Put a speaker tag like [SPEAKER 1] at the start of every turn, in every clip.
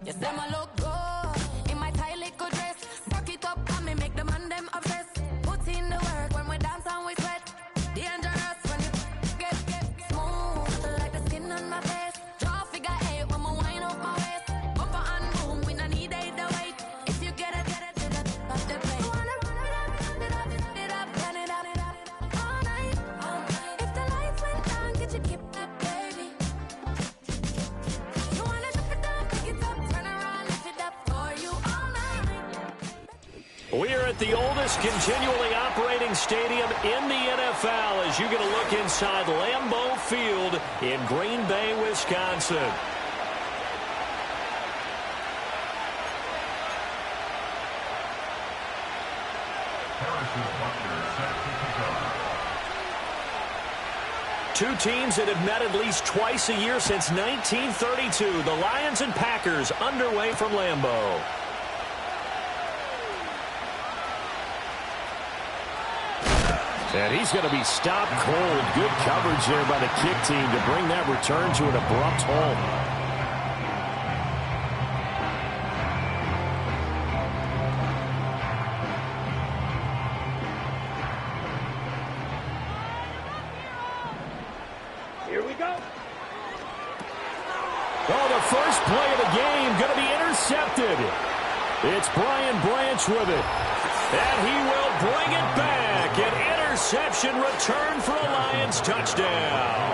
[SPEAKER 1] Yes, them a look good in my tight little dress. Rock it up and me make the man them obsessed. Put in the work when we dance and we sweat. Dangerous when you get smooth like the skin on my face. Draw figure eight when we wind up my waist. Bumper and boom, we no need either wait. If you get it to the top of the plate. You wanna run it up, turn it up all night. If the lights went down, get your keep up, baby. You wanna drop it down, pick it up, turn around, lift it up for you all night.
[SPEAKER 2] We are at the oldest continually operating stadium in the NFL as you get a look inside Lambeau Field in Green Bay, Wisconsin. Two teams that have met at least twice a year since 1932. The Lions and Packers underway from Lambeau. And he's going to be stopped cold. Good coverage there by the kick team to bring that return to an abrupt halt.
[SPEAKER 3] Here we go.
[SPEAKER 2] Oh, the first play of the game going to be intercepted. It's Brian Branch with it. And he will bring it back. An interception return for a Lions touchdown.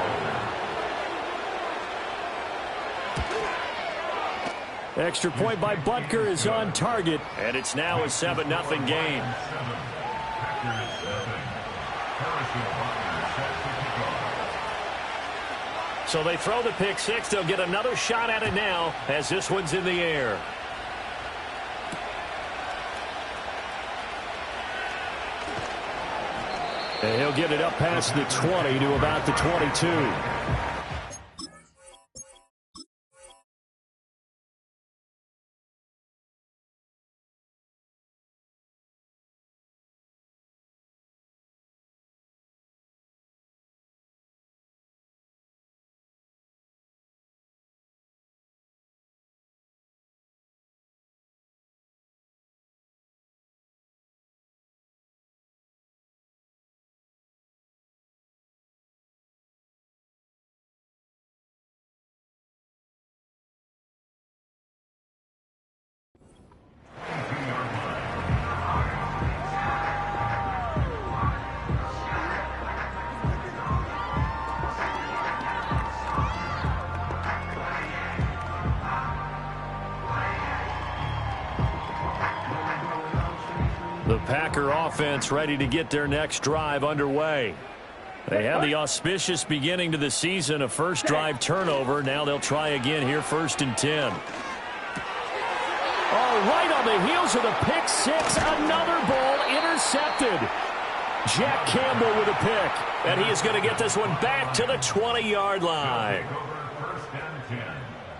[SPEAKER 2] Extra point by Butker is on target. And it's now a 7-0 game. So they throw the pick six. They'll get another shot at it now as this one's in the air. And he'll get it up past the 20 to about the 22. The Packer offense ready to get their next drive underway. They had the auspicious beginning to the season, a first drive turnover. Now they'll try again here, 1st and 10. Oh, right on the heels of the pick six, another ball intercepted. Jack Campbell with a pick, and he is going to get this one back to the 20-yard line.
[SPEAKER 4] 1st and 10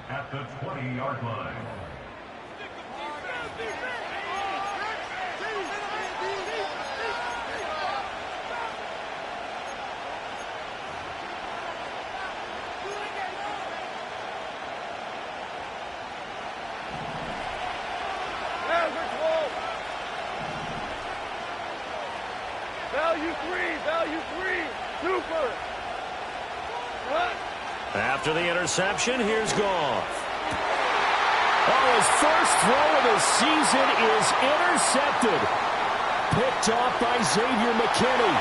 [SPEAKER 4] at the 20-yard line.
[SPEAKER 3] Value three, super.
[SPEAKER 2] After the interception, here's Goff. Oh, his first throw of the season is intercepted. Picked off by Xavier McKinney.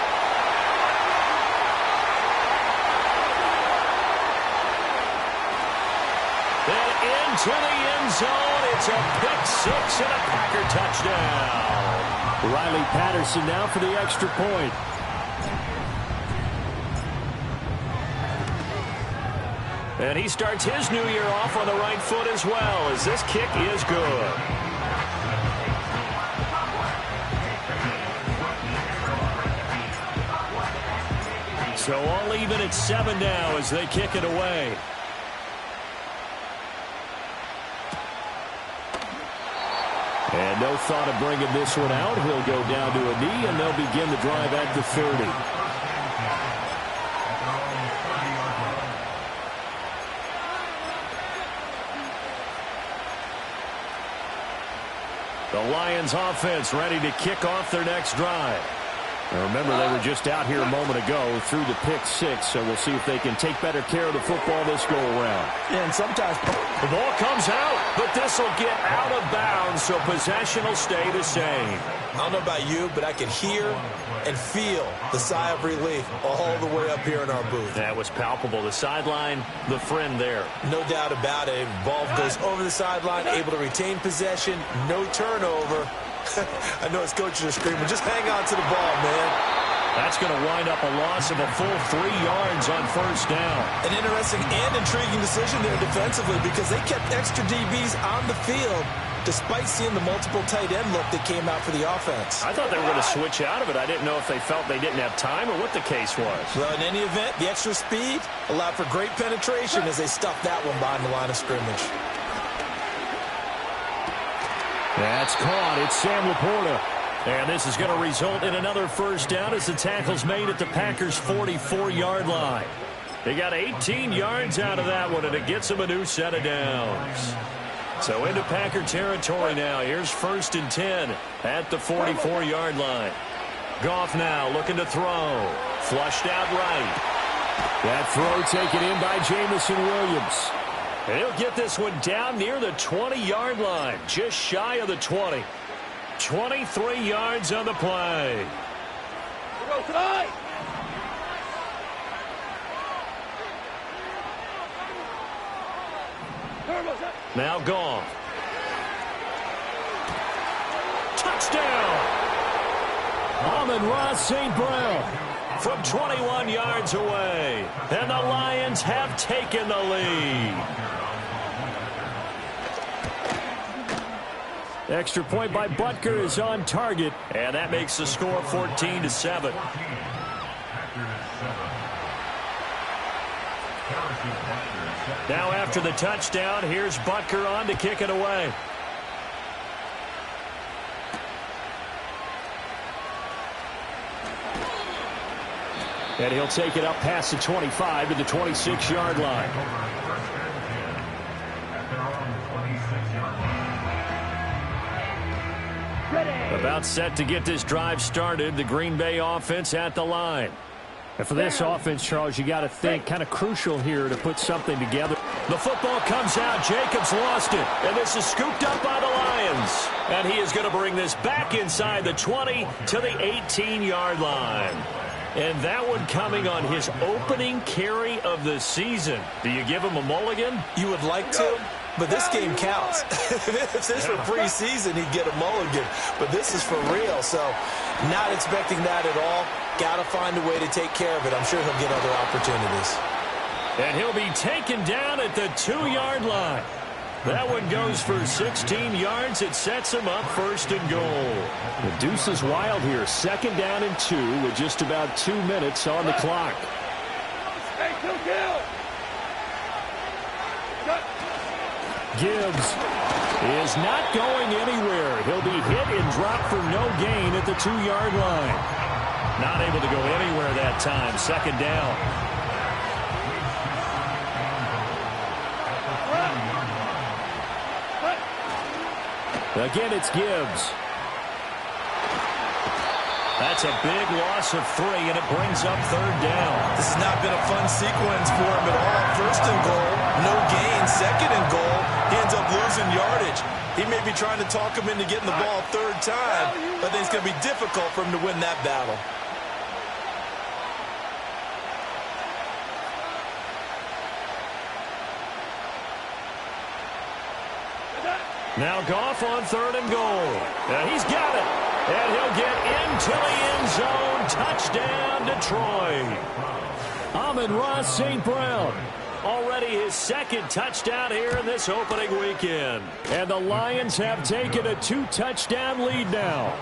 [SPEAKER 2] Then into the end zone. It's a pick six and a Packer touchdown. Riley Patterson now for the extra point. And he starts his new year off on the right foot as well, as this kick is good. So all even at 7 now as they kick it away. And no thought of bringing this one out. He'll go down to a knee, and they'll begin the drive at the 30. The Lions offense ready to kick off their next drive. Now remember, they were just out here a moment ago through the pick six, so we'll see if they can take better care of the football this go-around.
[SPEAKER 5] Yeah, and sometimes
[SPEAKER 2] the ball comes out, but this will get out of bounds, so possession will stay the same.
[SPEAKER 5] I don't know about you, but I can hear and feel the sigh of relief all the way up here in our booth.
[SPEAKER 2] That was palpable. The sideline, the friend there.
[SPEAKER 5] No doubt about it. Ball goes over the sideline, able to retain possession, no turnover. I know his coaches are screaming, just hang on to the ball, man.
[SPEAKER 2] That's going to wind up a loss of a full 3 yards on first down.
[SPEAKER 5] An interesting and intriguing decision there defensively because they kept extra DBs on the field despite seeing the multiple tight end look that came out for the offense.
[SPEAKER 2] I thought they were going to switch out of it. I didn't know if they felt they didn't have time or what the case was.
[SPEAKER 5] Well, in any event, the extra speed allowed for great penetration as they stuffed that one behind the line of scrimmage.
[SPEAKER 2] That's caught. It's Sam Laporta. And this is going to result in another first down as the tackle's made at the Packers' 44-yard line. They got 18 yards out of that one, and it gets them a new set of downs. So into Packer territory now. Here's 1st and 10 at the 44-yard line. Goff now looking to throw. Flushed out right. That throw taken in by Jamison Williams. And he'll get this one down near the 20-yard line, just shy of the 20. 23 yards on the play.
[SPEAKER 3] Go tonight.
[SPEAKER 2] Now Goff. Touchdown! Amon-Ra St. Brown from 21 yards away. And the Lions have taken the lead. Extra point by Butker is on target, and that makes the score 14-7. Now after the touchdown, here's Butker on to kick it away. And he'll take it up past the 25 to the 26-yard line. About set to get this drive started. The Green Bay offense at the line. And for this offense, Charles, you got to think kind of crucial here to put something together. The football comes out. Jacobs lost it. And this is scooped up by the Lions. And he is going to bring this back inside the 20 to the 18-yard line. And that one coming on his opening carry of the season. Do you give him a mulligan?
[SPEAKER 5] You would like to, but this game counts. If this were preseason, he'd get a mulligan. But this is for real, so not expecting that at all. Got to find a way to take care of it. I'm sure he'll get other opportunities.
[SPEAKER 2] And he'll be taken down at the 2-yard line. That one goes for 16 yards. It sets him up 1st and goal. The deuce is wild here. 2nd down and 2 with just about 2 minutes on the clock. Gibbs is not going anywhere. He'll be hit and dropped for no gain at the 2-yard line. Not able to go anywhere that time. 2nd down. Again, it's Gibbs. That's a big loss of 3, and it brings up 3rd down.
[SPEAKER 5] This has not been a fun sequence for him at all. 1st and goal, no gain. 2nd and goal, he ends up losing yardage. He may be trying to talk him into getting the ball 3rd time, but I think it's going to be difficult for him to win that battle.
[SPEAKER 2] Now Goff on 3rd and goal. And he's got it. And he'll get into the end zone. Touchdown, Detroit. Amon-Ra St. Brown. Already his 2nd touchdown here in this opening weekend. And the Lions have taken a 2-touchdown lead now.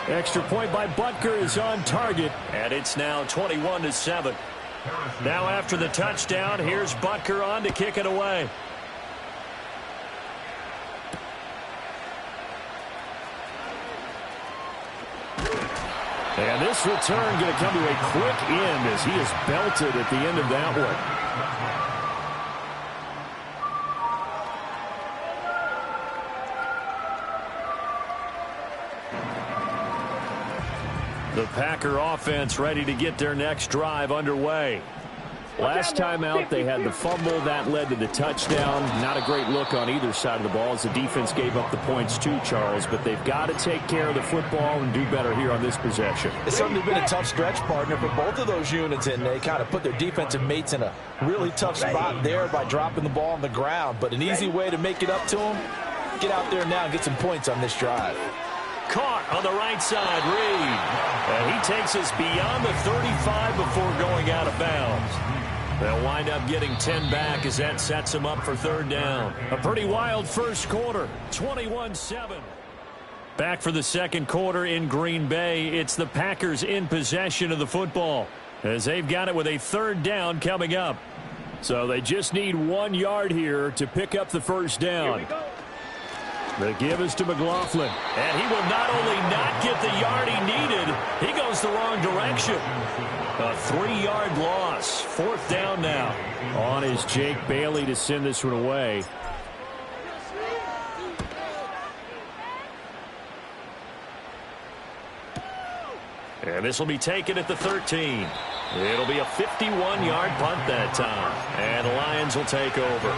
[SPEAKER 2] Extra point by Butker is on target. And it's now 21-7. Now after the touchdown, here's Butker on to kick it away. And this return going to come to a quick end as he is belted at the end of that one. The Packer offense ready to get their next drive underway. Last time out, they had the fumble. That led to the touchdown. Not a great look on either side of the ball as the defense gave up the points too, Charles. But they've got to take care of the football and do better here on this possession.
[SPEAKER 5] It's certainly been a tough stretch, partner, for both of those units, and they kind of put their defensive mates in a really tough spot there by dropping the ball on the ground. But an easy way to make it up to them, get out there now and get some points on this drive.
[SPEAKER 2] Caught on the right side, Reed. And he takes us beyond the 35 before going out of bounds. They'll wind up getting 10 back as that sets them up for third down. A pretty wild first quarter, 21-7. Back for the second quarter in Green Bay. It's the Packers in possession of the football as they've got it with a third down coming up. So they just need 1 yard here to pick up the first down. The give is to McLaughlin. And he will not only not get the yard he needed, he goes the wrong direction. A 3-yard loss. Fourth down now. On is Jake Bailey to send this one away. And this will be taken at the 13. It'll be a 51-yard punt that time. And the Lions will take over.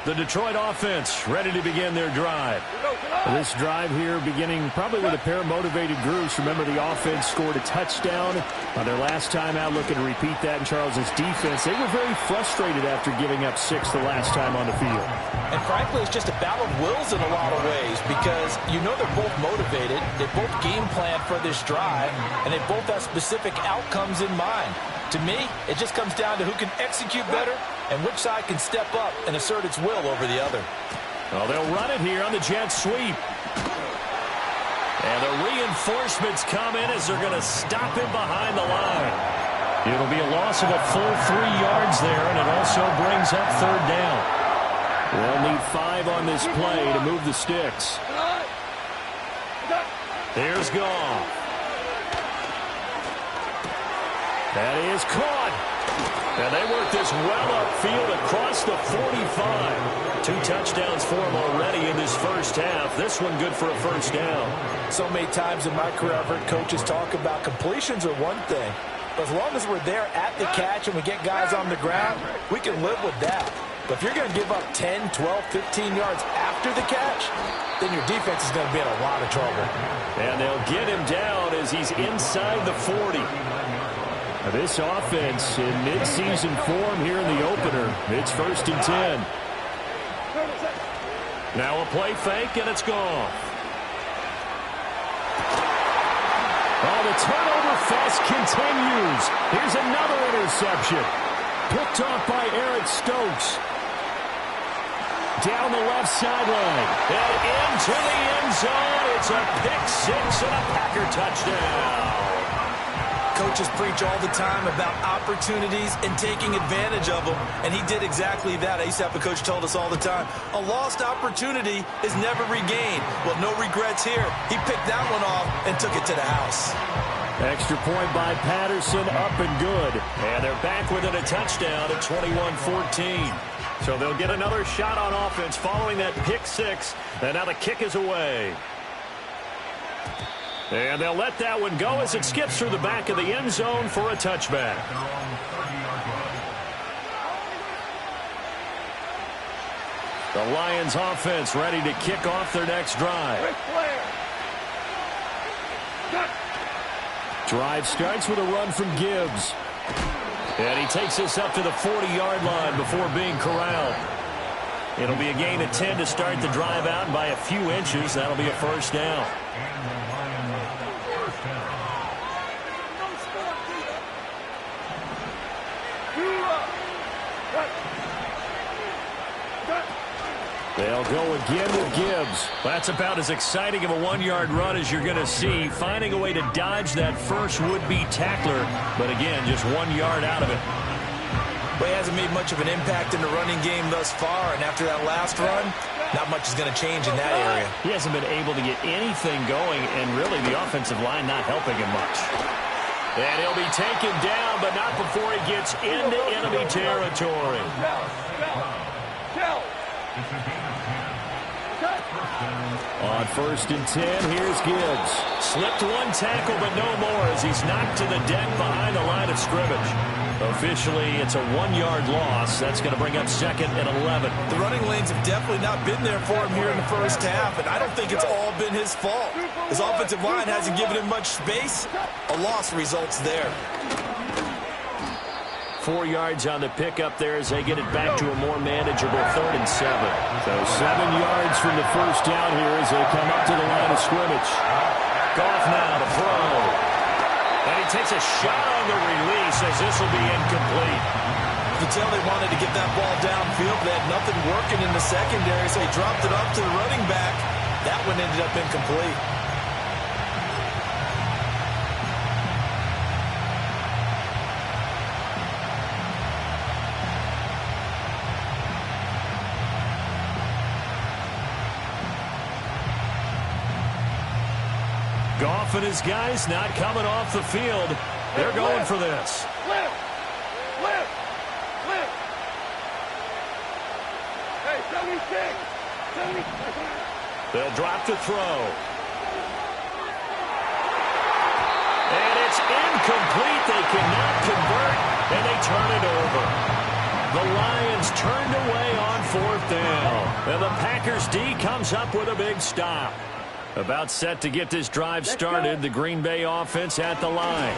[SPEAKER 2] The Detroit offense ready to begin their drive. This drive here beginning probably with a pair of motivated groups. Remember, the offense scored a touchdown on their last time out, looking to repeat that in Charles's defense. They were very frustrated after giving up 6 the last time on the field.
[SPEAKER 5] And frankly, it's just a battle of wills in a lot of ways because you know they're both motivated. They both game plan for this drive, and they both have specific outcomes in mind. To me, it just comes down to who can execute better and which side can step up and assert its will over the other.
[SPEAKER 2] Well, they'll run it here on the jet sweep. And the reinforcements come in as they're going to stop him behind the line. It'll be a loss of a full 3 yards there, and it also brings up third down. They'll need 5 on this play to move the sticks. Here's Goff. That is caught. And they work this well upfield across the 45. 2 touchdowns for him already in this first half. This one good for a first down.
[SPEAKER 5] So many times in my career I've heard coaches talk about completions are one thing. But as long as we're there at the catch and we get guys on the ground, we can live with that. But if you're going to give up 10, 12, 15 yards after the catch, then your defense is going to be in a lot of trouble.
[SPEAKER 2] And they'll get him down as he's inside the 40. This offense in midseason form here in the opener. It's 1st and 10. Now a play fake, and it's gone. Oh, the turnover fest continues. Here's another interception. Picked off by Eric Stokes. Down the left sideline. And into the end zone. It's a pick-6 and a Packer touchdown.
[SPEAKER 5] Coaches preach all the time about opportunities and taking advantage of them, and he did exactly that. I used to have a coach told us all the time, a lost opportunity is never regained. Well, no regrets here. He picked that one off and took it to the house.
[SPEAKER 2] Extra point by Patterson, up and good. And they're back within a touchdown at 21-14. So they'll get another shot on offense following that pick-6, and now the kick is away. And they'll let that one go as it skips through the back of the end zone for a touchback. The Lions offense ready to kick off their next drive. Drive starts with a run from Gibbs. And he takes us up to the 40-yard line before being corralled. It'll be a gain of 10 to start the drive out, and by a few inches, that'll be a first down. They'll go again with Gibbs. That's about as exciting of a 1-yard run as you're going to see. Finding a way to dodge that first would-be tackler. But again, just 1 yard out of it.
[SPEAKER 5] But he hasn't made much of an impact in the running game thus far. And after that last run, not much is going to change in that area.
[SPEAKER 2] He hasn't been able to get anything going. And really, the offensive line not helping him much. And he'll be taken down, but not before he gets into enemy territory. On 1st and 10, here's Gibbs. Slipped one tackle, but no more as he's knocked to the deck behind the line of scrimmage. Officially, it's a 1-yard loss. That's going to bring up 2nd and 11.
[SPEAKER 5] The running lanes have definitely not been there for him here in the first half, and I don't think it's all been his fault. His offensive line hasn't given him much space. A loss results there.
[SPEAKER 2] 4 yards on the pickup there as they get it back to a more manageable 3rd and 7. So 7 yards from the first down here as they come up to the line of scrimmage. Goff now to throw. And he takes a shot on the release as this will be incomplete.
[SPEAKER 5] You can tell they wanted to get that ball downfield. They had nothing working in the secondary, so he dropped it up to the running back. That one ended up incomplete.
[SPEAKER 2] Goff and his guys not coming off the field. They're going for this.
[SPEAKER 3] Flip! Hey, 76!
[SPEAKER 2] They'll drop to throw. And it's incomplete. They cannot convert, and they turn it over. The Lions turned away on 4th down. And the Packers D comes up with a big stop. About set to get this drive started, the Green Bay offense at the line.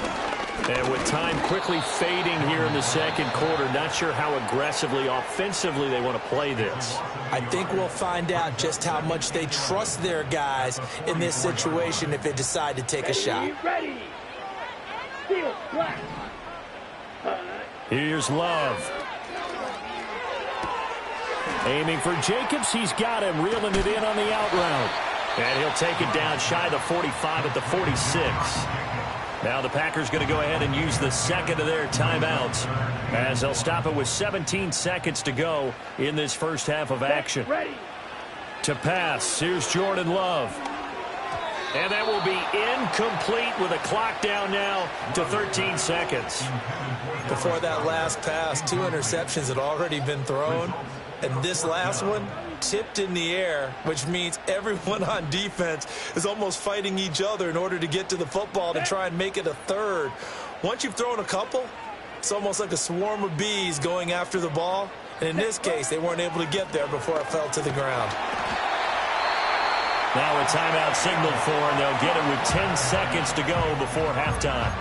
[SPEAKER 2] And with time quickly fading here in the second quarter, not sure how aggressively, offensively they want to play this.
[SPEAKER 5] I think we'll find out just how much they trust their guys in this situation if they decide to take a shot.
[SPEAKER 3] Ready! Steel, black.
[SPEAKER 2] Here's Love. Aiming for Jacobs. He's got him, reeling it in on the out route. And he'll take it down shy of the 45 at the 46. Now the Packers going to go ahead and use the second of their timeouts as they'll stop it with 17 seconds to go in this first half of action.
[SPEAKER 3] Ready.
[SPEAKER 2] To pass, here's Jordan Love. And that will be incomplete with a clock down now to 13 seconds.
[SPEAKER 5] Before that last pass, 2 interceptions had already been thrown. And this last one tipped in the air, which means everyone on defense is almost fighting each other in order to get to the football to try and make it a third. Once you've thrown a couple, it's almost like a swarm of bees going after the ball. And in this case, they weren't able to get there before it fell to the ground.
[SPEAKER 2] Now a timeout signaled for, and they'll get it with 10 seconds to go before halftime.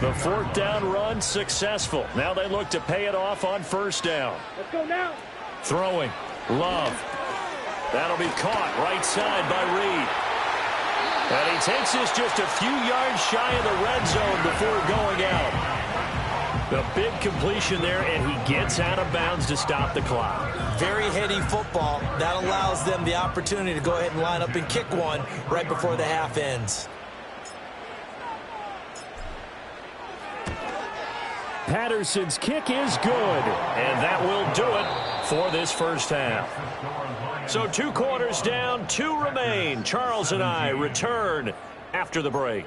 [SPEAKER 2] The 4th down run successful. Now they look to pay it off on 1st down.
[SPEAKER 3] Let's go now.
[SPEAKER 2] Throwing. Love. That'll be caught right side by Reed. And he takes this just a few yards shy of the red zone before going out. The big completion there, and he gets out of bounds to stop the clock.
[SPEAKER 5] Very heady football. That allows them the opportunity to go ahead and line up and kick one right before the half ends.
[SPEAKER 2] Patterson's kick is good, and that will do it for this first half. So 2 quarters down, 2 remain. Charles and I return after the break.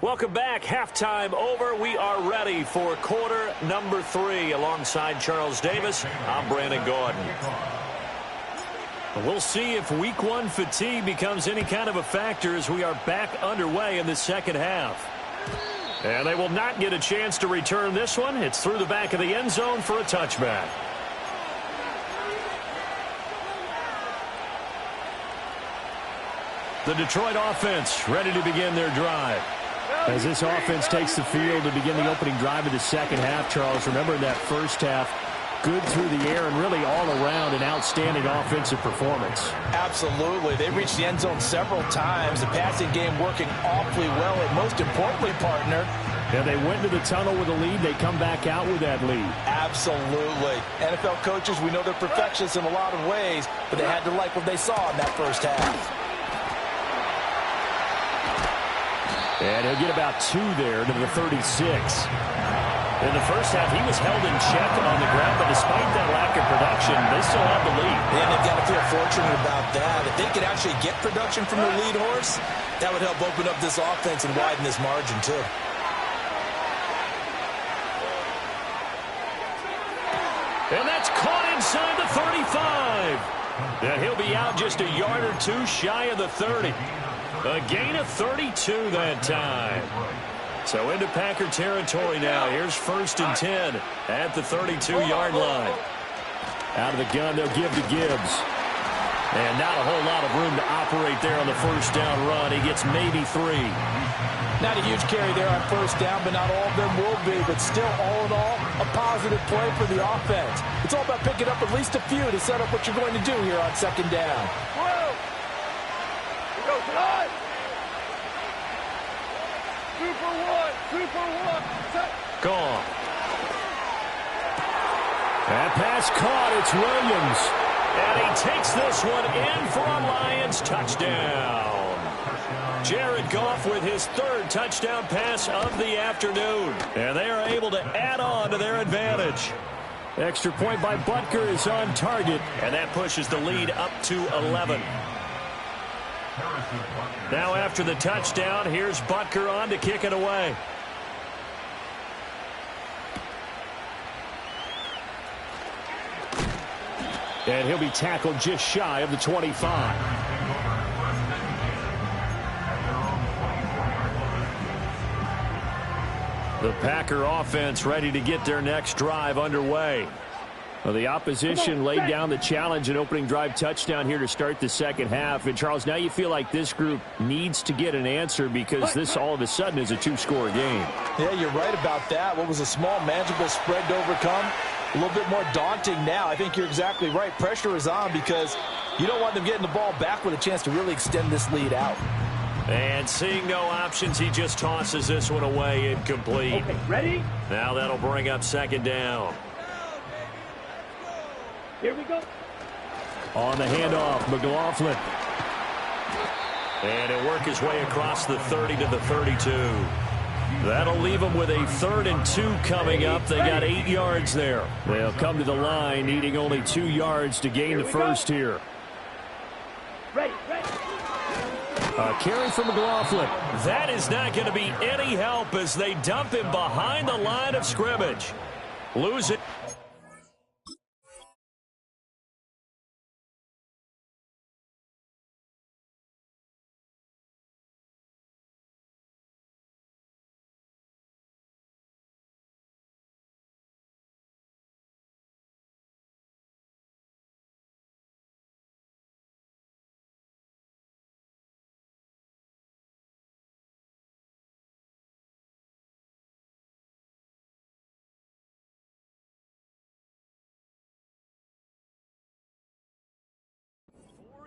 [SPEAKER 2] Welcome back. Halftime over. We are ready for quarter number 3. Alongside Charles Davis, I'm Brandon Gordon. We'll see if week 1 fatigue becomes any kind of a factor as we are back underway in the second half. And they will not get a chance to return this one. It's through the back of the end zone for a touchback. The Detroit offense ready to begin their drive. As this offense takes the field to begin the opening drive of the second half, Charles, remember in that first half, good through the air and really all around an outstanding offensive performance.
[SPEAKER 5] Absolutely. They reached the end zone several times. The passing game working awfully well. And most importantly, partner,
[SPEAKER 2] And they went to the tunnel with a lead. They come back out with that lead.
[SPEAKER 5] Absolutely. NFL coaches, we know they're perfectionists in a lot of ways, but they had to like what they saw in that first half.
[SPEAKER 2] And he'll get about 2 there to the 36. In the first half, he was held in check on the ground, but despite that lack of production, they still have the lead.
[SPEAKER 5] And they've got to feel fortunate about that. If they could actually get production from their lead horse, that would help open up this offense and widen this margin, too.
[SPEAKER 2] And that's caught inside the 35. And he'll be out just a yard or 2 shy of the 30. A gain of 32 that time. So into Packer territory now. Here's 1st and 10 at the 32-yard line. Out of the gun, they'll give to Gibbs. And not a whole lot of room to operate there on the first down run. He gets maybe 3.
[SPEAKER 5] Not a huge carry there on first down, but not all of them will be. But still, all in all, a positive play for the offense. It's all about picking up at least a few to set up what you're going to do here on 2nd down.
[SPEAKER 3] Whoa! Here goes live! 2 for 1! 2 for 1! Set!
[SPEAKER 2] Gone. That pass caught. It's Williams. And he takes this one in for a Lions touchdown. Jared Goff with his 3rd touchdown pass of the afternoon. And they are able to add on to their advantage. Extra point by Butker is on target. And that pushes the lead up to 11. Now after the touchdown, here's Butker on to kick it away. And he'll be tackled just shy of the 25. The Packer offense ready to get their next drive underway. Well, the opposition laid down the challenge and opening drive touchdown here to start the second half. And, Charles, now you feel like this group needs to get an answer because this all of a sudden is a 2-score game.
[SPEAKER 5] Yeah, you're right about that. What was a small, manageable spread to overcome, a little bit more daunting now. I think you're exactly right. Pressure is on because you don't want them getting the ball back with a chance to really extend this lead out.
[SPEAKER 2] And seeing no options, he just tosses this one away incomplete.
[SPEAKER 3] Okay, ready?
[SPEAKER 2] Now that'll bring up 2nd down.
[SPEAKER 3] Here we go.
[SPEAKER 2] On the handoff, McLaughlin. And he'll work his way across the 30 to the 32. That'll leave them with a 3rd and 2 coming up. They got 8 yards there. They'll come to the line, needing only 2 yards to gain the first here.
[SPEAKER 3] Ready, ready.
[SPEAKER 2] A carry from McLaughlin. That is not going to be any help as they dump him behind the line of scrimmage. Lose it.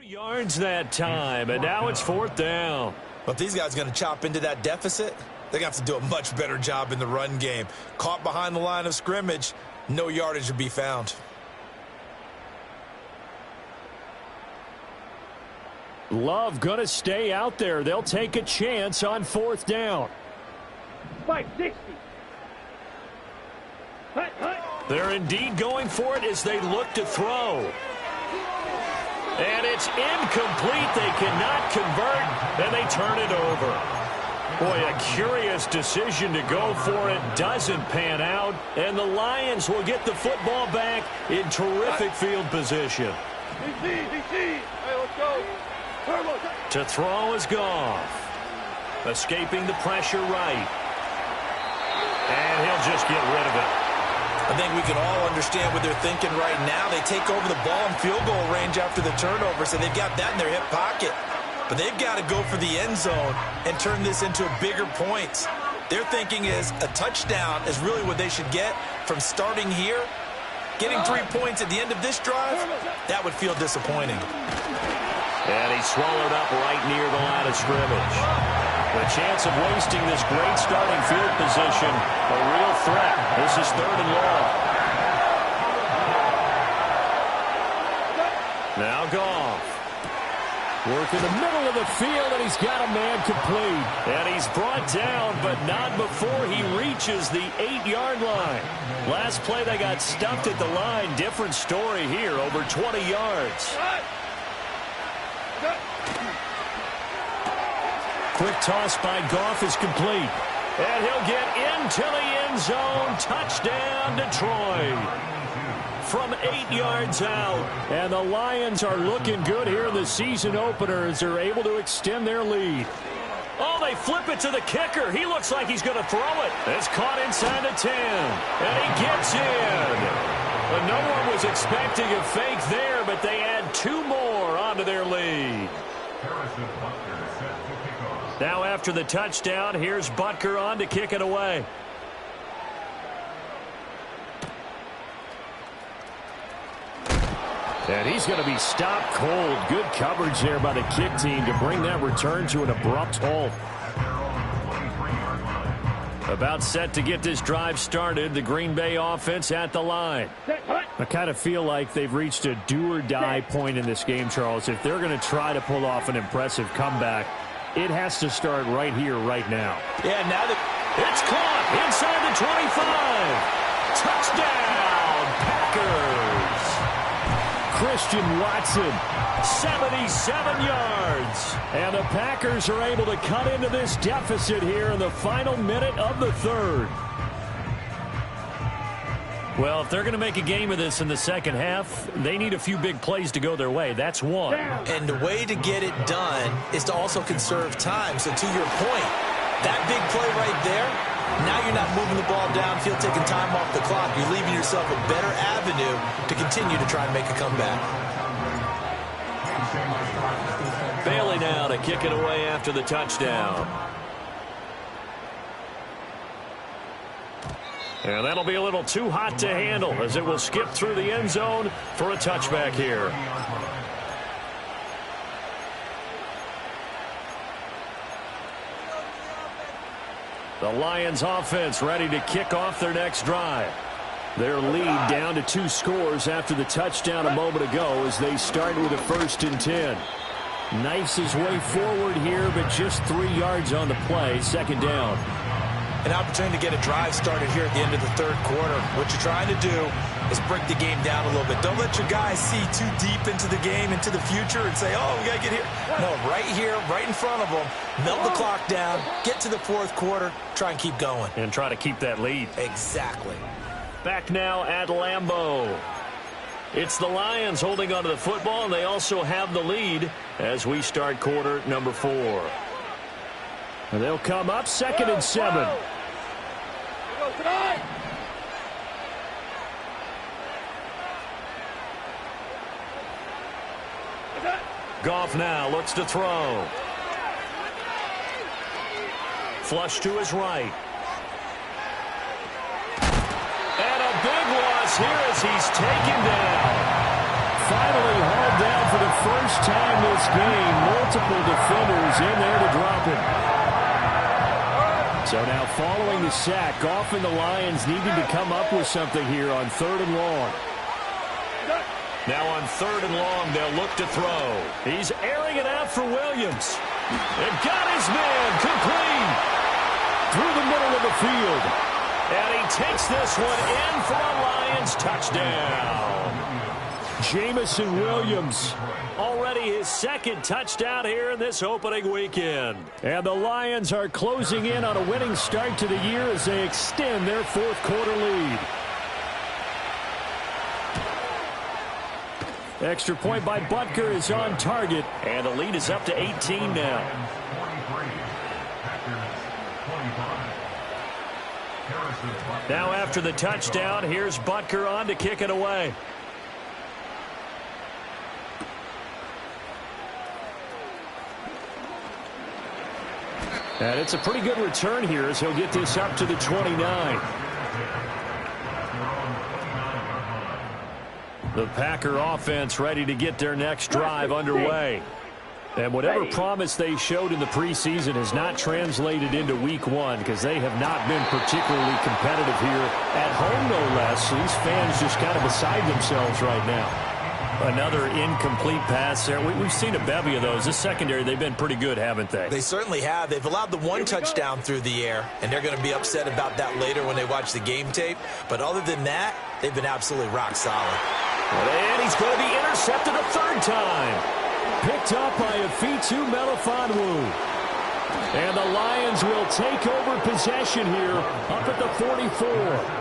[SPEAKER 2] Yards that time, and now it's 4th down.
[SPEAKER 5] But these guys are going to chop into that deficit. They're going to have to do a much better job in the run game. Caught behind the line of scrimmage, no yardage to be found.
[SPEAKER 2] Love going to stay out there. They'll take a chance on 4th down.
[SPEAKER 3] 560. Hut, hut.
[SPEAKER 2] They're indeed going for it as they look to throw. And it's incomplete. They cannot convert, and they turn it over. Boy, a curious decision to go for it. Doesn't pan out, and the Lions will get the football back in terrific field position.
[SPEAKER 3] DC. Hey, let's go. Turbo.
[SPEAKER 2] To throw is Goff. Escaping the pressure right. And he'll just get rid of it.
[SPEAKER 5] I think we can all understand what they're thinking right now. They take over the ball in field goal range after the turnover, so they've got that in their hip pocket. But they've got to go for the end zone and turn this into a bigger point. Their thinking is a touchdown is really what they should get from starting here. Getting 3 points at the end of this drive, that would feel disappointing.
[SPEAKER 2] And he's swallowed up right near the line of scrimmage. The chance of wasting this great starting field position, a real threat. This is 3rd and long. Now Goff. Work in the middle of the field, and he's got a man complete. And he's brought down, but not before he reaches the 8-yard line. Last play, they got stuffed at the line. Different story here, over 20 yards. Quick toss by Goff is complete. And he'll get into the end zone. Touchdown, Detroit. From 8 yards out. And the Lions are looking good here in the season opener as they're able to extend their lead. Oh, they flip it to the kicker. He looks like he's going to throw it. It's caught inside the 10. And he gets in. But no one was expecting a fake there, but they add 2 more onto their lead. Now after the touchdown, here's Butker on to kick it away. And he's going to be stopped cold. Good coverage there by the kick team to bring that return to an abrupt halt. About set to get this drive started. The Green Bay offense at the line. I kind of feel like they've reached a do-or-die point in this game, Charles. If they're going to try to pull off an impressive comeback, it has to start right here, right now.
[SPEAKER 5] Yeah, now that
[SPEAKER 2] it's caught inside the 25. Touchdown, Packers. Christian Watson, 77 yards. And the Packers are able to cut into this deficit here in the final minute of the 3rd. Well, if they're going to make a game of this in the second half, they need a few big plays to go their way. That's one.
[SPEAKER 5] And the way to get it done is to also conserve time. So to your point, that big play right there, now you're not moving the ball downfield, taking time off the clock. You're leaving yourself a better avenue to continue to try and make a comeback.
[SPEAKER 2] Bailey now to kick it away after the touchdown. And that'll be a little too hot to handle as it will skip through the end zone for a touchback here. The Lions offense ready to kick off their next drive. Their lead down to 2 scores after the touchdown a moment ago as they start with a 1st and 10. Knifes his way forward here, but just 3 yards on the play. 2nd down.
[SPEAKER 5] An opportunity to get a drive started here at the end of the 3rd quarter. What you're trying to do is break the game down a little bit. Don't let your guys see too deep into the game, into the future, and say, oh, we got to get here. No, right here, right in front of them. Melt the clock down, get to the 4th quarter, try and keep going.
[SPEAKER 2] And try to keep that lead.
[SPEAKER 5] Exactly.
[SPEAKER 2] Back now at Lambeau. It's the Lions holding onto the football, and they also have the lead as we start quarter number 4. And they'll come up 2nd and 7. Goff now looks to throw. Flush to his right. And a big loss here as he's taken down. Finally hauled down for the first time this game. Multiple defenders in there to drop him. So now following the sack, Goff and the Lions needing to come up with something here on 3rd and long. Now on 3rd and long, they'll look to throw. He's airing it out for Williams. And got his man complete through the middle of the field. And he takes this one in for a Lions touchdown. Jamison Williams, already his 2nd touchdown here in this opening weekend. And the Lions are closing in on a winning start to the year as they extend their 4th quarter lead. Extra point by Butker is on target, and the lead is up to 18 now. Now after the touchdown, here's Butker on to kick it away. And it's a pretty good return here as he'll get this up to the 29. The Packer offense ready to get their next drive underway. And whatever promise they showed in the preseason has not translated into week one because they have not been particularly competitive here at home, no less. These fans just kind of beside themselves right now. Another incomplete pass there. We've seen a bevy of those. This secondary, they've been pretty good, haven't they?
[SPEAKER 5] They certainly have. They've allowed the one touchdown through the air, and they're going to be upset about that later when they watch the game tape. But other than that, they've been absolutely rock solid.
[SPEAKER 2] And he's going to be intercepted a third time. Picked up by Afitu Melifonwu. And the Lions will take over possession here up at the 44.